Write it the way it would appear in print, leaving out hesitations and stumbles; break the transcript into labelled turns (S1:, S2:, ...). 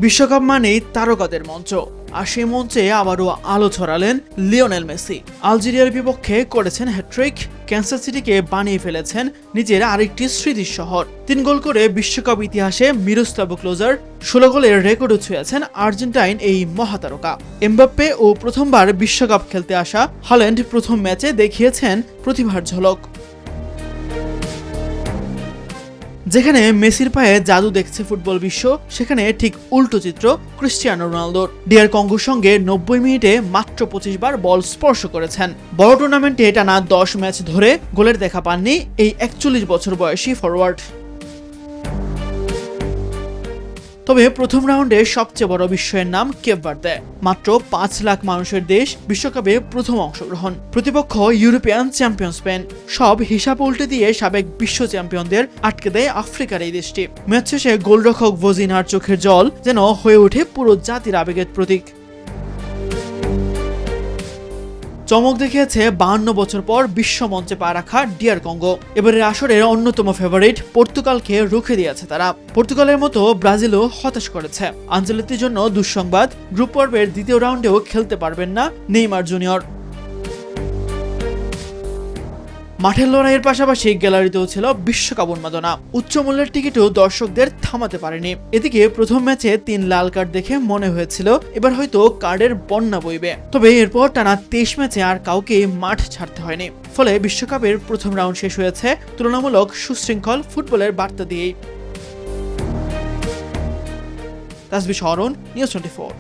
S1: বিশ্বকাপ মানেই তারকাদের মঞ্চ, আর সেই মঞ্চে আবারও আলো ছড়ালেন লিওনেল মেসি। আলজেরিয়ার বিপক্ষে করেছেন হ্যাট্রিক, ক্যান্সাস সিটিকে বানিয়ে ফেলেছেন নিজের আরেকটি স্মৃতির শহর। 3 গোল করে বিশ্বকাপ ইতিহাসে মিরোস্লাভ ক্লোজার 16 গোলের রেকর্ডও ছুঁয়েছেন আর্জেন্টাইন এই মহাতারকা। এমবাপ্পে ও প্রথমবার বিশ্বকাপ খেলতে আসা হল্যান্ড প্রথম ম্যাচে দেখিয়েছেন প্রতিভার ঝলক। যেখানে মেসির পায়ে জাদু দেখছে ফুটবল বিশ্ব, সেখানে ঠিক উল্টো চিত্র ক্রিস্টিয়ানো রোনালদোর। ডিআর কঙ্গোর সঙ্গে 90 মিনিটে মাত্র 25 বার বল স্পর্শ করেছেন। বড় টুর্নামেন্টে টানা 10 ম্যাচ ধরে গোলের দেখা পাননি এই 41 বছর বয়সী ফরওয়ার্ড। তবে প্রথম রাউন্ডে সবচেয়ে বড় বিস্ময়ের নাম কেপ ভার্দে। মাত্র 5 লাখ মানুষের দেশ, বিশ্বকাপে প্রথম অংশগ্রহণ। প্রতিপক্ষ ইউরোপিয়ান চ্যাম্পিয়ন স্পেন। সব হিসাব উল্টে দিয়ে সাবেক বিশ্ব চ্যাম্পিয়নদের আটকে দেয় আফ্রিকার এই দেশটি। ম্যাচ শেষে গোলরক্ষক ভোজিনার চোখের জল যেন হয়ে ওঠে পুরো জাতির আবেগের প্রতীক। চমক দেখিয়েছে 52 বছর পর বিশ্ব মঞ্চে পা রাখা ডিআর কঙ্গো। এবারের আসরের অন্যতম ফেভারিট পর্তুগালকে রুখে দিয়েছে তারা। পর্তুগালের মতো ব্রাজিলও হতাশ করেছে। আনচেলত্তির জন্য দুঃসংবাদ, গ্রুপ পর্বের দ্বিতীয় রাউন্ডেও খেলতে পারবেন না নেইমার জুনিয়র। মাঠের লড়াইয়ের পাশাপাশি গ্যালারিতেও ছিল বিশ্বকাপ উন্মাদনা। উচ্চ মূল্যের টিকিটও দর্শকদের থামাতে পারেনি। এদিকে প্রথম ম্যাচে 3 লাল কার্ড দেখে মনে হয়েছিল এবার হয়তো কার্ডের বন্যা বইবে। তবে এরপর টানা 23 ম্যাচে আর কাউকে মাঠ ছাড়তে হয়নি। ফলে বিশ্বকাপের প্রথম রাউন্ড শেষ হয়েছে তুলনামূলক সুশৃঙ্খল ফুটবলের বার্তা দিয়েই। তাসবিহ শরণ, নিউজ 24।